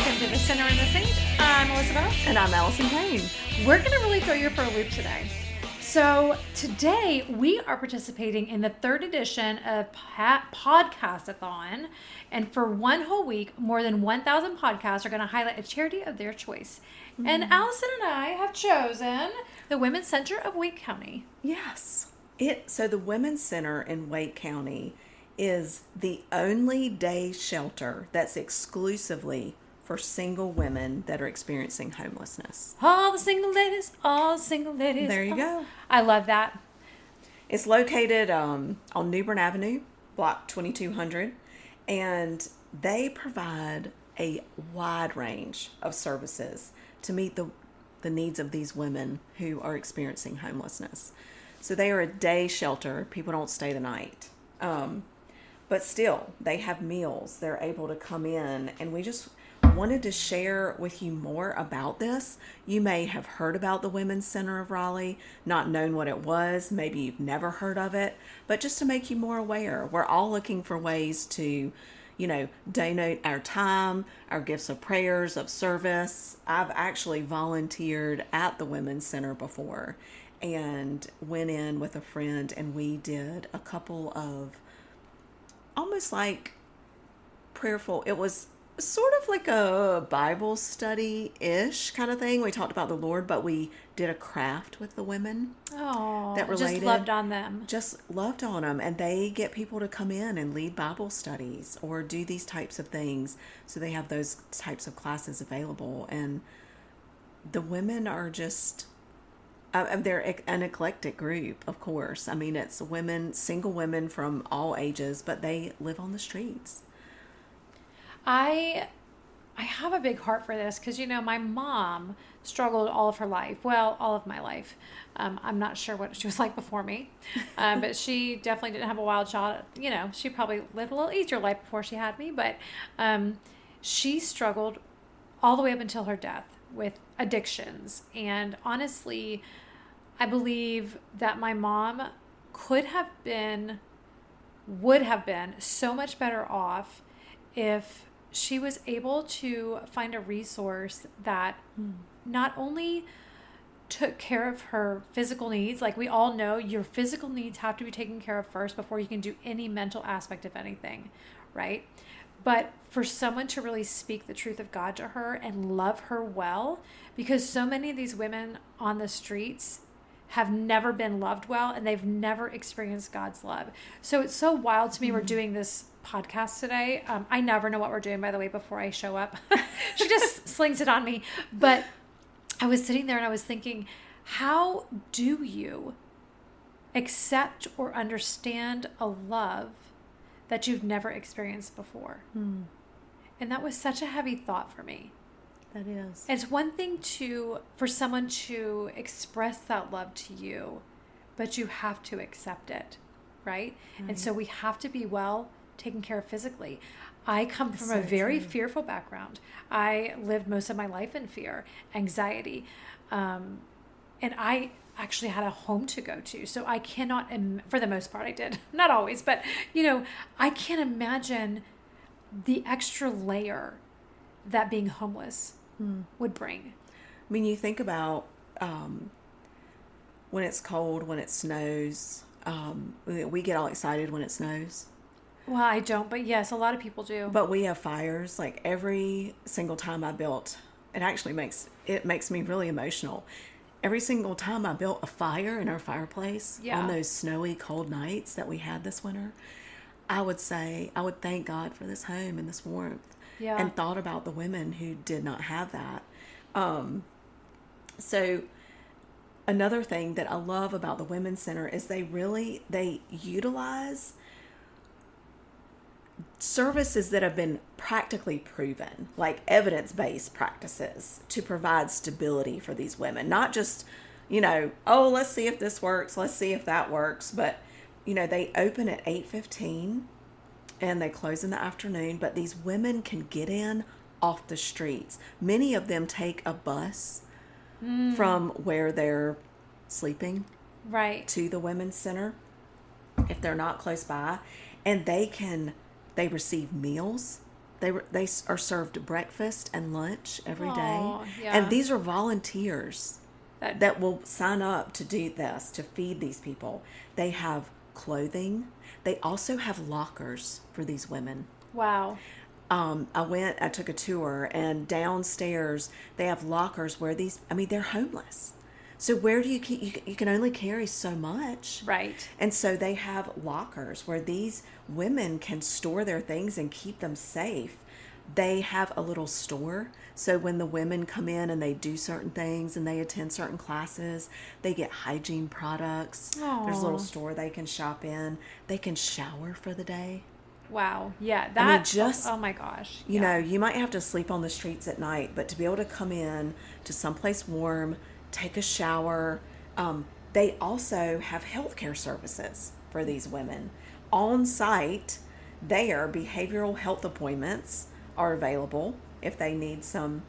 Welcome to the Sinner and the Saint. I'm Elizabeth. And I'm Allison Kane. We're going to really throw you for a loop today. So today we are participating in the third edition of Podcasthon. And for one whole week, more than 1,000 podcasts are going to highlight a charity of their choice. And Allison and I have chosen the Women's Center of Wake County. Yes. So the Women's Center in Wake County is the only day shelter that's exclusively for single women that are experiencing homelessness. All the single ladies, all the single ladies. There you go. I love that. It's located on New Bern Avenue, block 2200, and they provide a wide range of services to meet the needs of these women who are experiencing homelessness. So they are a day shelter. People don't stay the night. But still, they have meals. They're able to come in, and we just wanted to share with you more about this. You may have heard about the Women's Center of Raleigh, not known what it was. Maybe you've never heard of it, but just to make you more aware. We're all looking for ways to, donate our time, our gifts of prayers, of service. I've actually volunteered at the Women's Center before and went in with a friend, and we did a couple of almost like prayerful. It was sort of like a Bible study-ish kind of thing. We talked about the Lord, but we did a craft with the women. Oh, that related. Just loved on them. Just loved on them. And they get people to come in and lead Bible studies or do these types of things. So they have those types of classes available. And the women are just, they're an eclectic group, of course. I mean, it's women, single women from all ages, but they live on the streets. I have a big heart for this because, my mom struggled all of her life. Well, all of my life. I'm not sure what she was like before me, but she definitely didn't have a wild shot. She probably lived a little easier life before she had me, but she struggled all the way up until her death with addictions. And honestly, I believe that my mom would have been so much better off if she was able to find a resource that not only took care of her physical needs. Like we all know, your physical needs have to be taken care of first before you can do any mental aspect of anything, right? But for someone to really speak the truth of God to her and love her well, because so many of these women on the streets have never been loved well and they've never experienced God's love. So it's so wild to me. We're doing this podcast today. I never know what we're doing, by the way, before I show up. She just slings it on me. But I was sitting there and I was thinking, how do you accept or understand a love that you've never experienced before? And that was such a heavy thought for me. That is. It's one thing for someone to express that love to you, but you have to accept it, right? And so we have to be well taken care of physically. I come from a very fearful background. I lived most of my life in fear, anxiety, and I actually had a home to go to. So I cannot, for the most part I did, not always, but I can't imagine the extra layer that being homeless would bring. I mean, you think about when it's cold, when it snows, we get all excited when it snows. Well, I don't, but yes, a lot of people do. But we have fires. Like every single time I built, it actually makes me really emotional. Every single time I built a fire in our fireplace on those snowy, cold nights that we had this winter, I would thank God for this home and this warmth. Yeah. And thought about the women who did not have that. So another thing that I love about the Women's Center is they utilize services that have been practically proven, like evidence-based practices to provide stability for these women. Not just, let's see if this works, let's see if that works, but, they open at 8:15 and they close in the afternoon, but these women can get in off the streets. Many of them take a bus from where they're sleeping to the Women's Center if they're not close by, and they receive meals They are served breakfast and lunch every day. Aw, yeah. And these are volunteers That- that will sign up to do this, to feed these people. They have clothing. They also have lockers for these women. Wow. I took a tour, and downstairs they have lockers where they're homeless. So where do you keep, you can only carry so much. Right. And so they have lockers where these women can store their things and keep them safe. They have a little store. So when the women come in and they do certain things and they attend certain classes, they get hygiene products. Aw. There's a little store they can shop in. They can shower for the day. Wow. Yeah. Oh my gosh. You know, you might have to sleep on the streets at night, but to be able to come in to someplace warm, take a shower. They also have healthcare services for these women. On site, their behavioral health appointments are available if they need some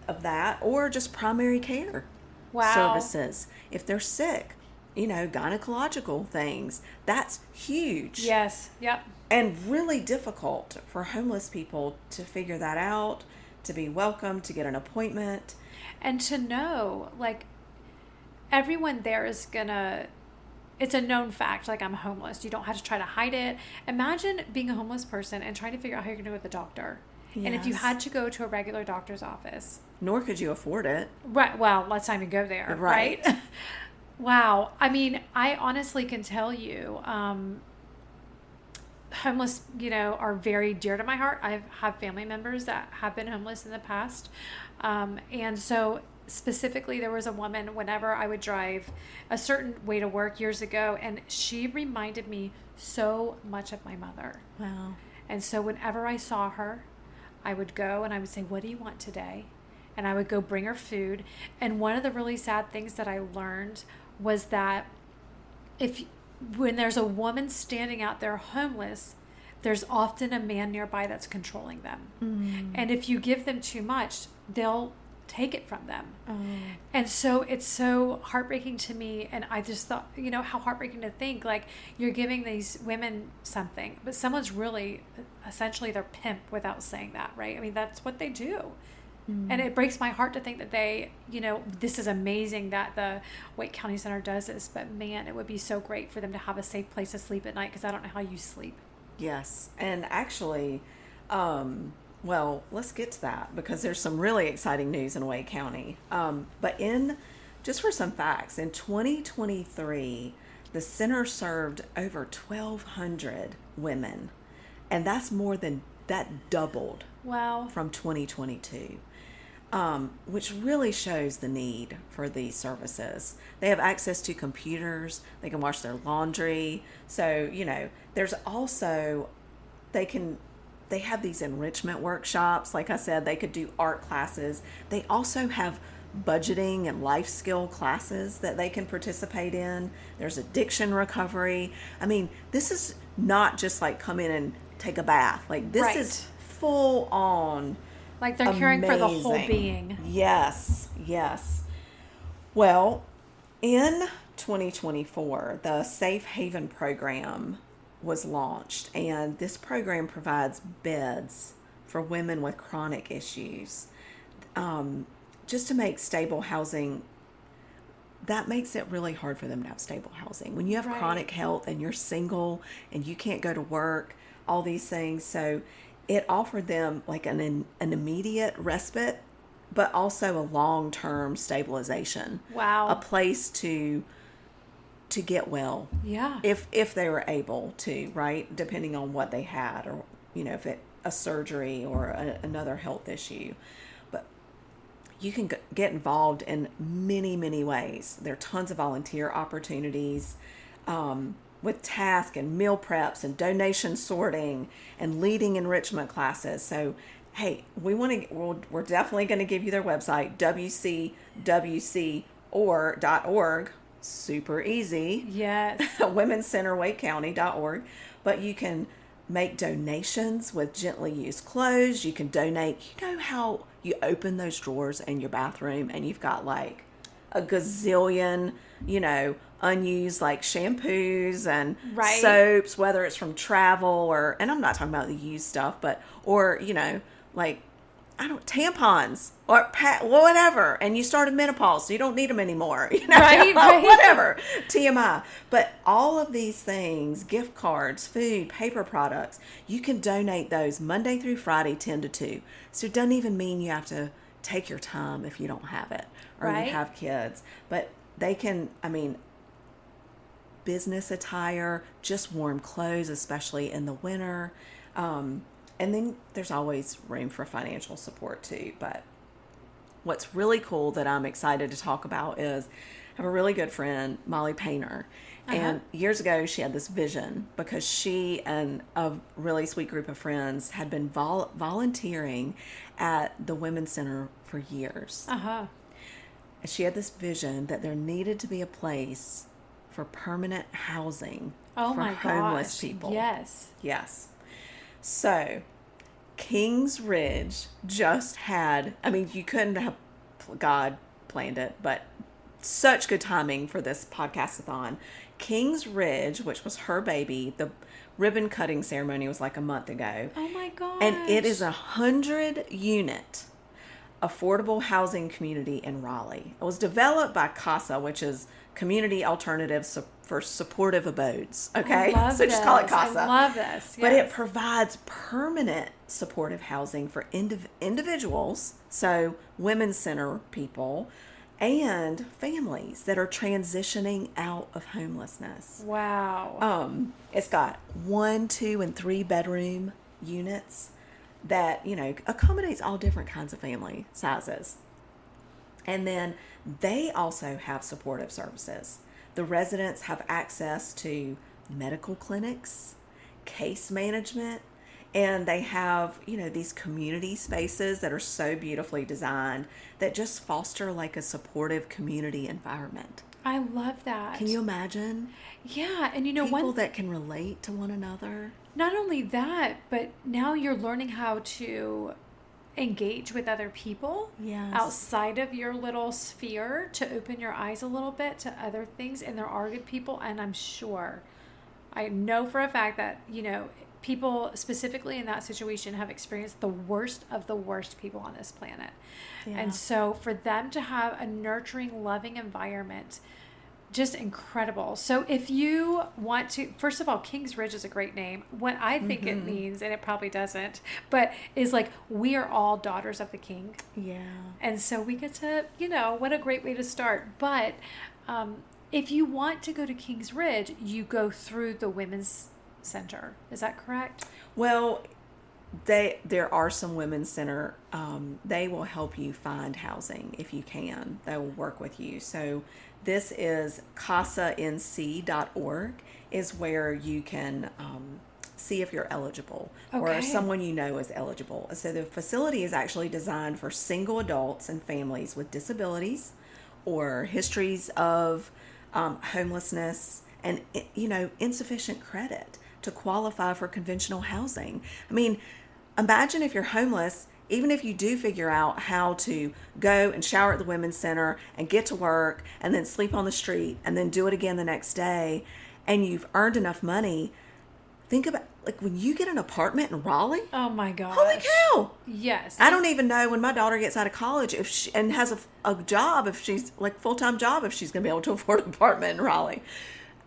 of that, or just primary care services. If they're sick, gynecological things. That's huge. Yes. Yep. And really difficult for homeless people to figure that out, to be welcomed, to get an appointment. And to know, like, everyone there is gonna, it's a known fact, like, I'm homeless. You don't have to try to hide it. Imagine being a homeless person and trying to figure out how you're gonna go to the doctor. Yes. And if you had to go to a regular doctor's office. Nor could you afford it. Right. Well, let's not even go there. Right. Wow. I mean, I honestly can tell you, homeless, are very dear to my heart. I have family members that have been homeless in the past. And so specifically, there was a woman whenever I would drive a certain way to work years ago, and she reminded me so much of my mother. Wow. And so whenever I saw her, I would go and I would say, "What do you want today?" And I would go bring her food. And one of the really sad things that I learned was that when there's a woman standing out there homeless, there's often a man nearby that's controlling them. Mm. And if you give them too much, they'll take it from them. And so it's so heartbreaking to me. And I just thought, how heartbreaking to think, like, you're giving these women something, but someone's really essentially their pimp without saying that, right? I mean, that's what they do. And it breaks my heart to think that they, this is amazing that the Wake County Center does this, but man, it would be so great for them to have a safe place to sleep at night, because I don't know how you sleep. Yes. And actually, well, let's get to that, because there's some really exciting news in Wake County. But just for some facts, in 2023, the center served over 1,200 women, and that doubled. Wow. From 2022. Which really shows the need for these services. They have access to computers. They can wash their laundry. So, there's also, they have these enrichment workshops. Like I said, they could do art classes. They also have budgeting and life skill classes that they can participate in. There's addiction recovery. I mean, this is not just like come in and take a bath. Like, this is full on. Like they're caring for the whole being. Yes. Well, in 2024, the Safe Haven program was launched, and this program provides beds for women with chronic issues, just to make stable housing. That makes it really hard for them to have stable housing. When you have chronic health and you're single and you can't go to work, all these things. So it offered them like an immediate respite, but also a long-term stabilization. Wow. A place to get well. Yeah. If they were able to, right? Depending on what they had, or, if a surgery or another health issue. But you can get involved in many, many ways. There are tons of volunteer opportunities, with task and meal preps and donation sorting and leading enrichment classes. So, hey, we're definitely going to give you their website, wcwcorg.org. Super easy. Yes. Women's Center, WakeCounty.org. But you can make donations with gently used clothes. You can donate. You know how you open those drawers in your bathroom and you've got like a gazillion, unused like shampoos and Right. soaps, whether it's from travel and I'm not talking about the used stuff, or like, tampons or whatever, and you started menopause, so you don't need them anymore, Right. whatever, TMI. But all of these things, gift cards, food, paper products, you can donate those Monday through Friday, 10 to 2. So it doesn't even mean you have to take your time if you don't have it or Right. you have kids. But they can, business attire, just warm clothes, especially in the winter. And then there's always room for financial support too. But what's really cool that I'm excited to talk about is I have a really good friend, Molly Painter. And years ago, she had this vision because she and a really sweet group of friends had been volunteering at the Women's Center for years. And she had this vision that there needed to be a place for permanent housing for homeless people. Yes. So, Kings Ridge just had, you couldn't have, God planned it, but such good timing for this podcastathon. Kings Ridge, which was her baby, the ribbon cutting ceremony was like a month ago. Oh my gosh. And it is 100-unit affordable housing community in Raleigh. It was developed by CASA, which is Community Alternatives for Supportive Abodes. Okay, so just call it CASA. I love this. Yes. But it provides permanent supportive housing for individuals, so women's center people, and families that are transitioning out of homelessness. Wow. It's got 1, 2, and 3 bedroom units that, accommodates all different kinds of family sizes. And then they also have supportive services. The residents have access to medical clinics, case management, and they have, these community spaces that are so beautifully designed that just foster like a supportive community environment. I love that. Can you imagine? Yeah, and people that can relate to one another. Not only that, but now you're learning how to engage with other people outside of your little sphere to open your eyes a little bit to other things. And there are good people, and I know for a fact that, people specifically in that situation have experienced the worst of the worst people on this planet. Yeah. And so for them to have a nurturing, loving environment, just incredible. So if you want to, first of all, Kings Ridge is a great name. What I think it means, and it probably doesn't, but is like, we are all daughters of the King. Yeah. And so we get to, what a great way to start. But if you want to go to Kings Ridge, you go through the Women's Center. Is that correct? Well, there are some women's center. They will help you find housing if you can. They will work with you. So this is casanc.org is where you can see if you're eligible or someone is eligible. So the facility is actually designed for single adults and families with disabilities or histories of homelessness and insufficient credit to qualify for conventional housing. Imagine if you're homeless, even if you do figure out how to go and shower at the Women's Center and get to work and then sleep on the street and then do it again the next day, and you've earned enough money, think about like when you get an apartment in Raleigh. Oh my gosh. Holy cow. Yes. I don't even know when my daughter gets out of college and has a job, if she's like full-time job, if she's going to be able to afford an apartment in Raleigh.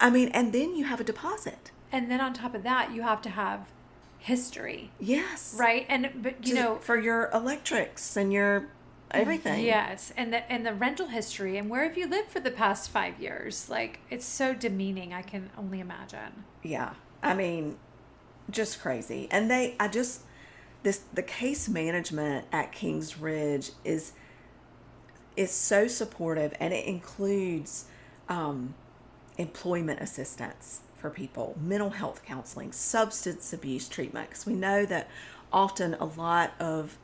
And then you have a deposit. And then on top of that, you have to have history. Yes. Right? But for your electrics and your everything. Yes. And the rental history and where have you lived for the past 5 years? Like, it's so demeaning, I can only imagine. Yeah. Just crazy. And the case management at Kings Ridge is so supportive, and it includes employment assistance for people, mental health counseling, substance abuse treatment, because we know that often a lot of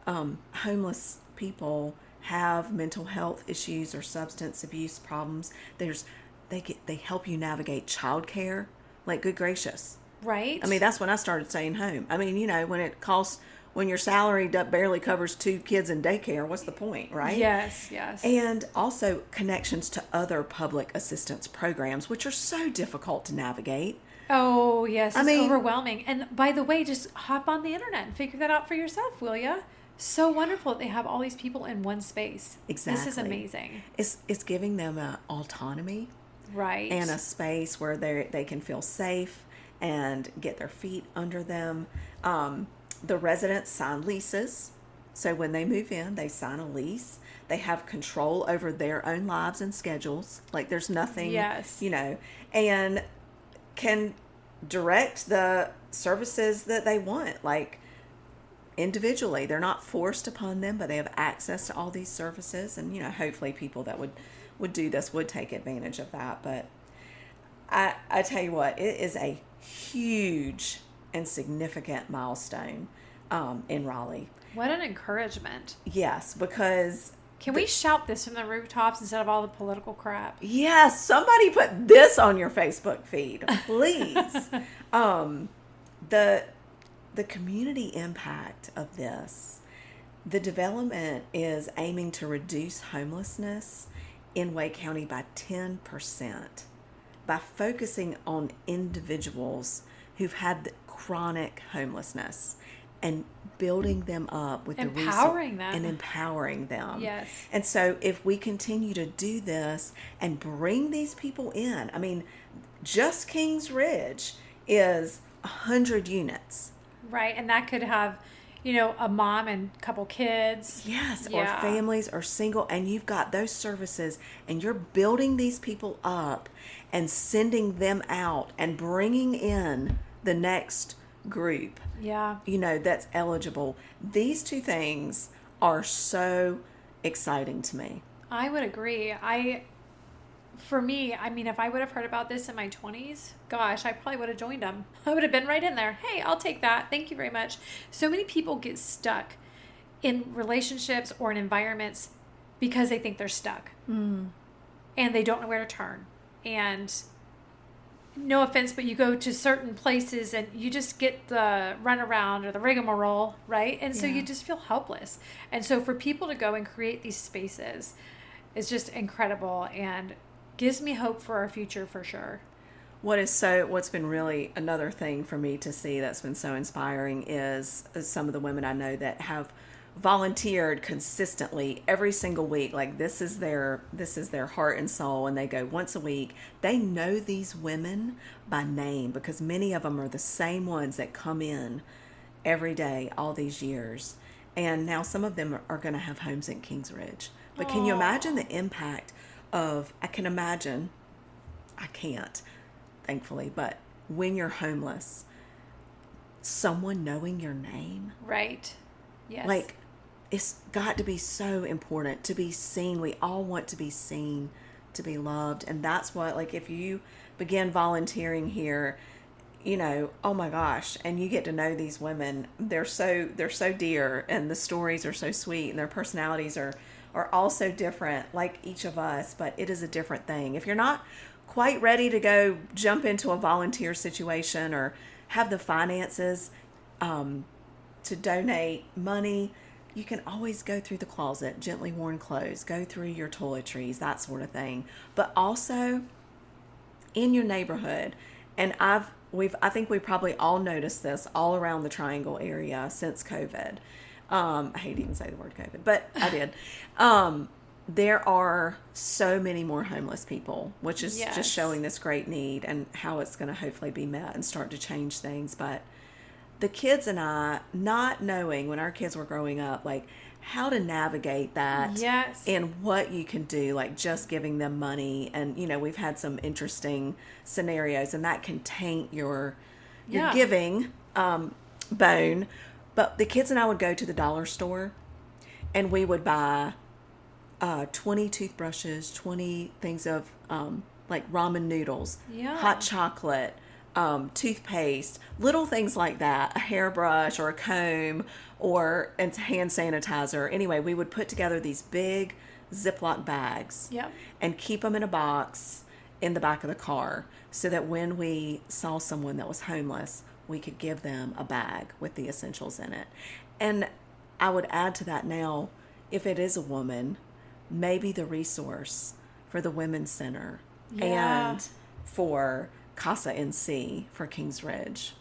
homeless people have mental health issues or substance abuse problems. They help you navigate childcare. Like, good gracious. Right. That's when I started staying home. When when your salary barely covers 2 kids in daycare? What's the point, right? Yes, yes. And also connections to other public assistance programs, which are so difficult to navigate. Oh, yes. It's overwhelming. And by the way, just hop on the internet and figure that out for yourself, will ya? So wonderful that they have all these people in one space. Exactly. This is amazing. It's giving them autonomy. Right. And a space where they can feel safe and get their feet under them. The residents sign leases. So when they move in, they sign a lease. They have control over their own lives and schedules. Like there's nothing, yes. And can direct the services that they want, like individually. They're not forced upon them, but they have access to all these services. And, hopefully people that would do this would take advantage of that. But I tell you what, it is a huge and significant milestone in Raleigh. What an encouragement. Yes, because... Can we shout this from the rooftops instead of all the political crap? Yes, somebody put this on your Facebook feed, please. The community impact of this, the development is aiming to reduce homelessness in Wake County by 10% by focusing on individuals who've had chronic homelessness and building them up with empowering them. Yes. And so if we continue to do this and bring these people in, just Kings Ridge is 100 units. Right. And that could have, a mom and a couple kids. Yes. Yeah. Or families or single. And you've got those services and you're building these people up and sending them out and bringing in the next group. Yeah. That's eligible. These two things are so exciting to me. I would agree. For me, if I would have heard about this in my 20s, gosh, I probably would have joined them. I would have been right in there. Hey, I'll take that. Thank you very much. So many people get stuck in relationships or in environments because they think they're stuck. And they don't know where to turn. And no offense, but you go to certain places and you just get the runaround or the rigmarole, right? And so you just feel helpless. And so for people to go and create these spaces is just incredible and gives me hope for our future for sure. What's been really another thing for me to see that's been so inspiring is some of the women I know that have volunteered consistently every single week. Like this is their heart and soul, and they go once a week. They know these women by name because many of them are the same ones that come in every day all these years. And now some of them are going to have homes in Kings Ridge. But can you imagine the impact of, I can't, thankfully, but when you're homeless, someone knowing your name. Right. Yes. Like, it's got to be so important to be seen. We all want to be seen, to be loved. And that's what, like, if you begin volunteering here, oh my gosh, and you get to know these women, they're so dear, and the stories are so sweet, and their personalities are all so different, like each of us, but it is a different thing. If you're not quite ready to go jump into a volunteer situation or have the finances to donate money, you can always go through the closet, gently worn clothes, go through your toiletries, that sort of thing. But also in your neighborhood, and I think we probably all noticed this all around the Triangle area since COVID. I hate to even say the word COVID, but I did. There are so many more homeless people, which is just showing this great need and how it's going to hopefully be met and start to change things. But the kids and I, not knowing when our kids were growing up, like how to navigate that and what you can do, like just giving them money. And, we've had some interesting scenarios, and that can taint your giving bone. But the kids and I would go to the dollar store and we would buy 20 toothbrushes, 20 things of like ramen noodles, hot chocolate, toothpaste, little things like that, a hairbrush or a comb and hand sanitizer. Anyway, we would put together these big Ziploc bags and keep them in a box in the back of the car so that when we saw someone that was homeless, we could give them a bag with the essentials in it. And I would add to that now, if it is a woman, maybe the resource for the Women's Center and for CASA NC for Kings Ridge.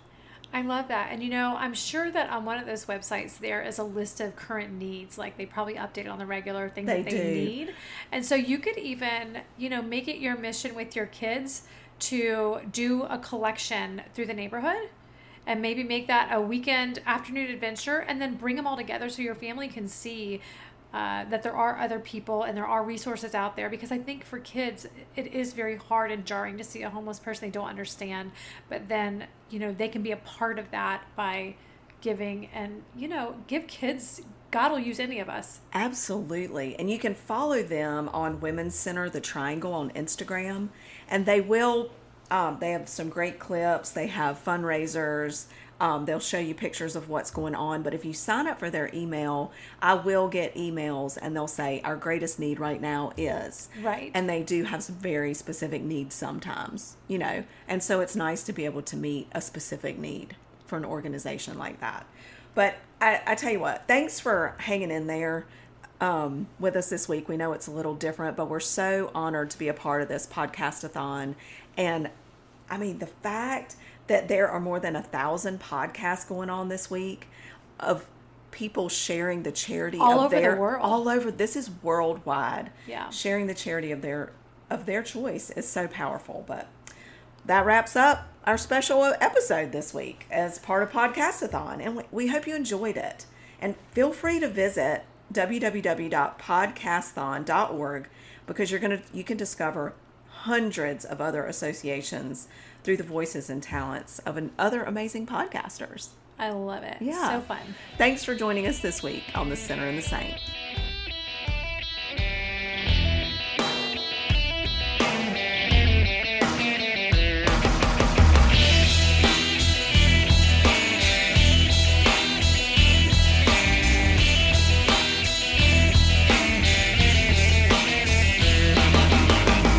I love that. And, I'm sure that on one of those websites, there is a list of current needs. Like, they probably update it on the regular things that they need. And so you could even, make it your mission with your kids to do a collection through the neighborhood and maybe make that a weekend afternoon adventure and then bring them all together so your family can see that there are other people and there are resources out there. Because I think for kids, it is very hard and jarring to see a homeless person they don't understand. But then, they can be a part of that by giving and, give kids. God will use any of us. Absolutely. And you can follow them on Women's Center, The Triangle on Instagram. And they will, they have some great clips. They have fundraisers. They'll show you pictures of what's going on. But if you sign up for their email, I will get emails and they'll say, our greatest need right now is. Right. And they do have some very specific needs sometimes, And so it's nice to be able to meet a specific need for an organization like that. But I tell you what, thanks for hanging in there with us this week. We know it's a little different, but we're so honored to be a part of this podcastathon. And I mean, the fact that there are more than 1,000 podcasts going on this week of people sharing the charity all over the world. All over. This is worldwide. Yeah. Sharing the charity of their choice is so powerful. But that wraps up our special episode this week as part of Podcastathon. And we hope you enjoyed it. And feel free to visit www.podcasthon.org because you can discover hundreds of other associations through the voices and talents of other amazing podcasters. I love it. Yeah. So fun. Thanks for joining us this week on The Sinner and the Saint.